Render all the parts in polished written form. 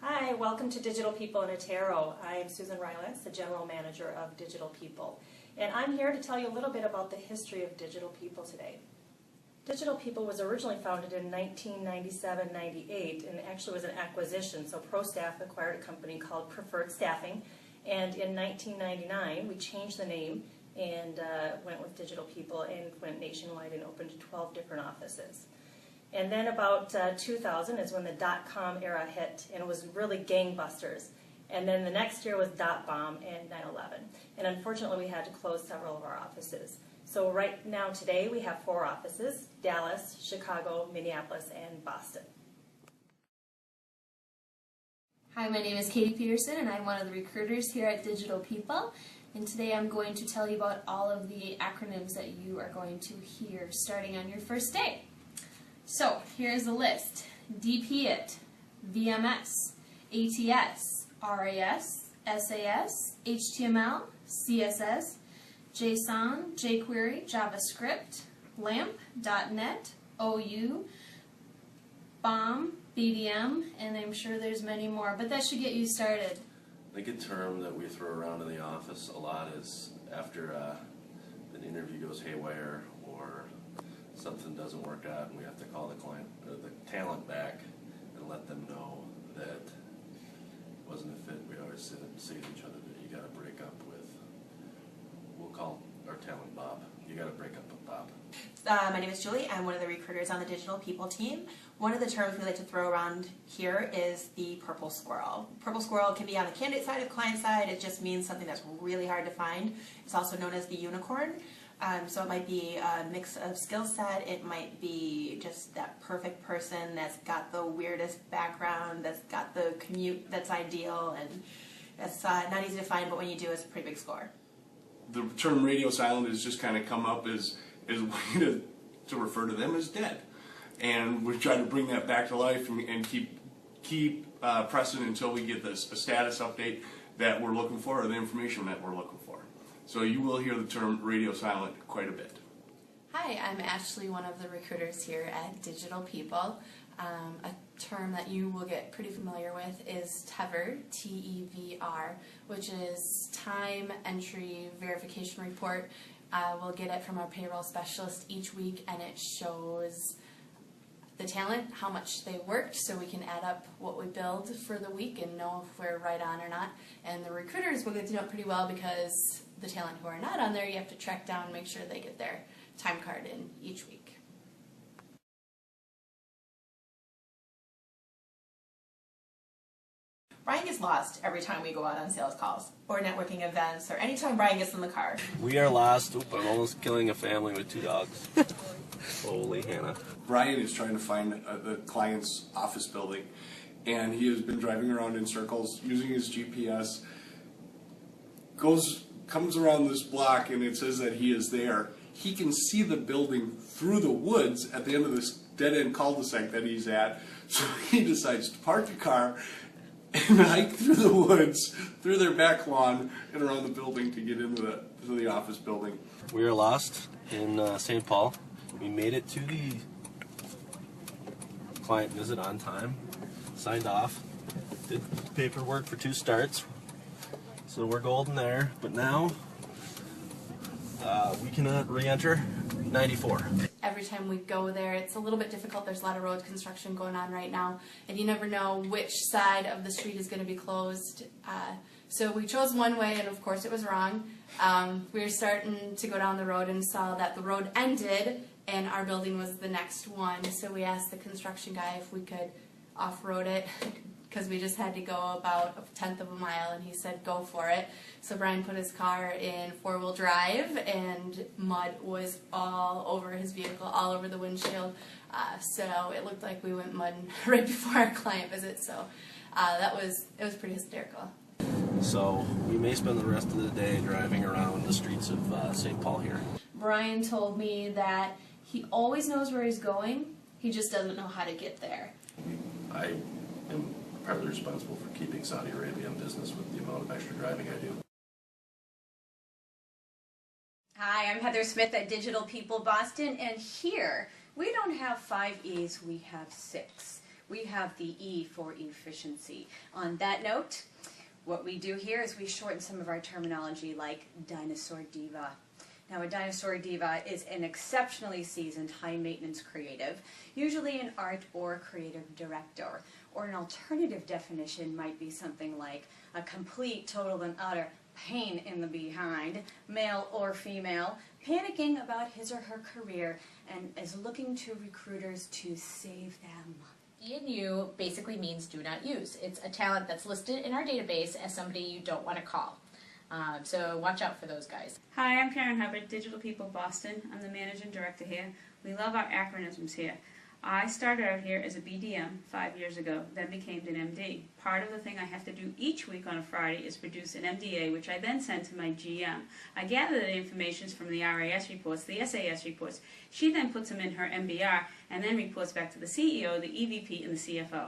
Hi, welcome to Digital People in a Tarot. I'm JordannRylance, the General Manager of Digital People. And I'm here to tell you a little bit about the history of Digital People today. Digital People was originally founded in 1997-98 and actually was an acquisition. So ProStaff acquired a company called Preferred Staffing, and in 1999 we changed the name and went with Digital People and went nationwide and opened 12 different offices. And then about 2000 is when the dot-com era hit, and it was really gangbusters. And then the next year was dot-bomb and 9/11. And unfortunately, we had to close several of our offices. So right now, today, we have 4 offices: Dallas, Chicago, Minneapolis, and Boston. Hi, my name is Katie Peterson, and I'm one of the recruiters here at Digital People. And today I'm going to tell you about all of the acronyms that you are going to hear starting on your first day. So, here's a list: DPIT, VMS, ATS, RAS, SAS, HTML, CSS, JSON, jQuery, JavaScript, LAMP, .NET, OU, BOM, BDM, and I'm sure there's many more, but that should get you started. I think a term that we throw around in the office a lot is after an interview goes haywire or something doesn't work out and we have to call the client or the talent back and let them know that it wasn't a fit. We always say to each other that you got to break up with, we'll call our talent Bob. You got to break up with Bob. My name is Julie. I'm one of the recruiters on the Digital People team. One of the terms we like to throw around here is the purple squirrel. Purple squirrel can be on the candidate side or client side. It just means something that's really hard to find. It's also known as the unicorn. So it might be a mix of skill set. It might be just that perfect person that's got the weirdest background, that's got the commute that's ideal, and that's not easy to find, but when you do, it's a pretty big score. The term radio silent has just kind of come up as a way to refer to them as dead. And we try to bring that back to life and keep pressing until we get a status update that we're looking for or the information that we're looking for. So you will hear the term radio silent quite a bit. Hi, I'm Ashley, one of the recruiters here at Digital People. A term that you will get pretty familiar with is TEVR, T-E-V-R, which is Time Entry Verification Report. We'll get it from our payroll specialist each week, and it shows the talent, how much they worked, so we can add up what we billed for the week and know if we're right on or not. And the recruiters will get to know it pretty well because the talent who are not on there, you have to track down and make sure they get their time card in each week. Brian gets lost every time we go out on sales calls or networking events or anytime Brian gets in the car. We are lost. Oop, I'm almost killing a family with 2 dogs. Holy Hannah. Brian is trying to find the client's office building, and he has been driving around in circles using his GPS, comes around this block, and it says that he is there. He can see the building through the woods at the end of this dead-end cul-de-sac that he's at, so he decides to park the car and hike through the woods, through their back lawn, and around the building to get into the office building. We are lost in St. Paul. We made it to the client visit on time, signed off, did paperwork for 2 starts, so we're golden there, but now we cannot re-enter 94. Every time we go there, it's a little bit difficult. There's a lot of road construction going on right now, and you never know which side of the street is going to be closed. So we chose one way, and of course it was wrong. We were starting to go down the road and saw that the road ended, and our building was the next one. So we asked the construction guy if we could off-road it, because we just had to go about 1/10 of a mile, and he said go for it. So Brian put his car in 4-wheel drive, and mud was all over his vehicle, all over the windshield. So it looked like we went mudding right before our client visit. So it was pretty hysterical. So we may spend the rest of the day driving around the streets of St. Paul here. Brian told me that he always knows where he's going, he just doesn't know how to get there. I am partly responsible for keeping Saudi Arabia in business with the amount of extra driving I do. Hi, I'm Heather Smith at Digital People Boston, and here we don't have 5 E's, we have 6. we have the E for efficiency. On that note, what we do here is we shorten some of our terminology like dinosaur diva. Now, a dinosaur diva is an exceptionally seasoned, high-maintenance creative, usually an art or creative director. Or an alternative definition might be something like a complete, total, and utter pain in the behind, male or female, panicking about his or her career and is looking to recruiters to save them. E&U basically means do not use. It's a talent that's listed in our database as somebody you don't want to call. So watch out for those guys. Hi, I'm Karen Hubbard, Digital People Boston. I'm the Managing Director here. We love our acronyms here. I started out here as a BDM 5 years ago, then became an MD. Part of the thing I have to do each week on a Friday is produce an MDA, which I then send to my GM. I gather the information from the RAS reports, the SAS reports. She then puts them in her MBR and then reports back to the CEO, the EVP, and the CFO.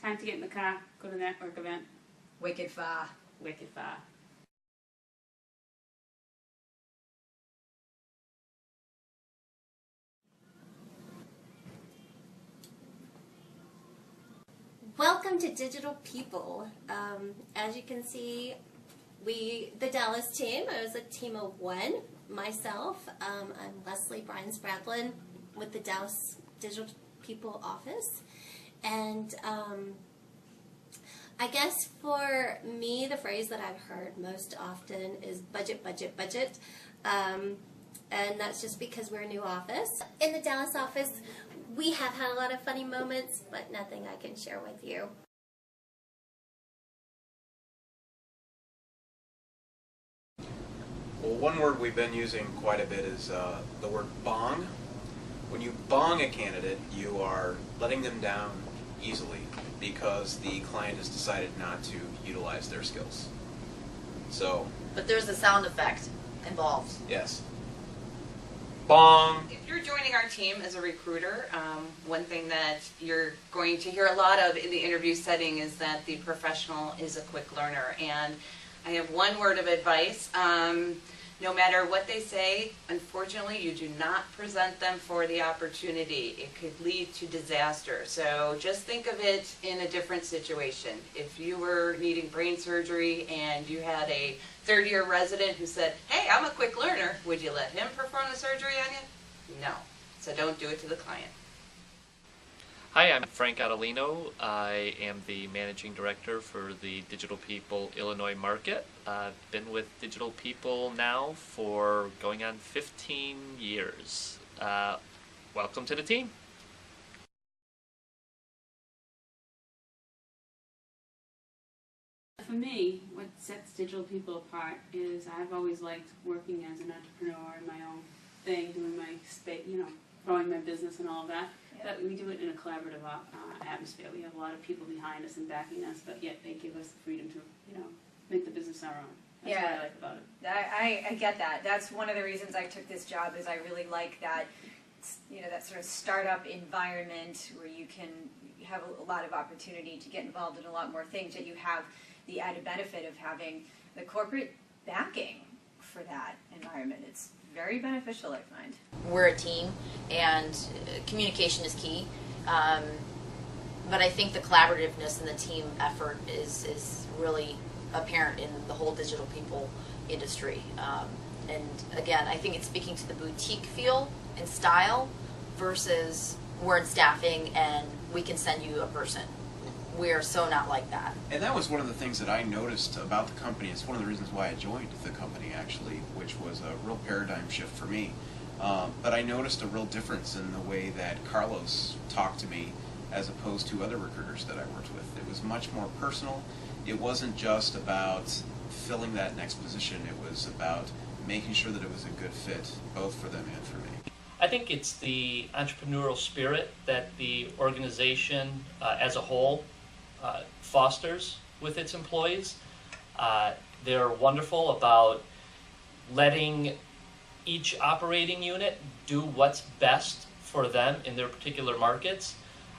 Time to get in the car, go to the network event. Wicked far. Wicked far. Welcome to Digital People. As you can see, the Dallas team, I was a team of one. Myself, I'm Leslie Bryan Spradlin with the Dallas Digital People office. And I guess for me, the phrase that I've heard most often is budget, budget, budget. And that's just because we're a new office. In the Dallas office, we have had a lot of funny moments, but nothing I can share with you. Well, one word we've been using quite a bit is the word bong. When you bong a candidate, you are letting them down easily because the client has decided not to utilize their skills. So, but there's a sound effect involved. yes. Bong. If you're joining our team as a recruiter, one thing that you're going to hear a lot of in the interview setting is that the professional is a quick learner. And I have one word of advice. No matter what they say, unfortunately, you do not present them for the opportunity. It could lead to disaster. So just think of it in a different situation. If you were needing brain surgery and you had a third-year resident who said, hey, I'm a quick learner, would you let him perform the surgery on you? No. So don't do it to the client. Hi, I'm Frank Adelino. I am the Managing Director for the Digital People Illinois market. I've been with Digital People now for going on 15 years. Welcome to the team. For me, what sets Digital People apart is I've always liked working as an entrepreneur in my own thing, doing my growing my business and all of that. But we do it in a collaborative atmosphere. We have a lot of people behind us and backing us, but yet they give us the freedom to, make the business our own. That's what I like about it. I get that. That's one of the reasons I took this job is I really like that, that sort of startup environment where you can have a lot of opportunity to get involved in a lot more things, yet you have the added benefit of having the corporate backing for that environment. It's very beneficial, I find. We're a team, and communication is key. But I think the collaborativeness and the team effort is really apparent in the whole Digital People industry. And again, I think it's speaking to the boutique feel and style versus we're in staffing and we can send you a person. We're so not like that. And that was one of the things that I noticed about the company. It's one of the reasons why I joined the company, actually, which was a real paradigm shift for me. But I noticed a real difference in the way that Carlos talked to me as opposed to other recruiters that I worked with. It was much more personal. It wasn't just about filling that next position. It was about making sure that it was a good fit, both for them and for me. I think it's the entrepreneurial spirit that the organization as a whole fosters with its employees. They're wonderful about letting each operating unit do what's best for them in their particular markets.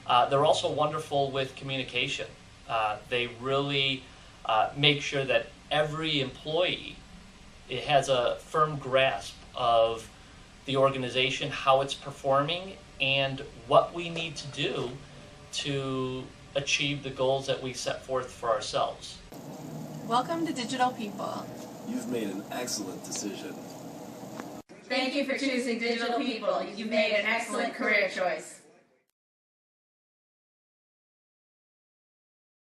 They're also wonderful with communication. They really make sure that every employee has a firm grasp of the organization, how it's performing, and what we need to do to achieve the goals that we set forth for ourselves. Welcome to Digital People. You've made an excellent decision. Thank you for choosing Digital People. You've made an excellent career choice.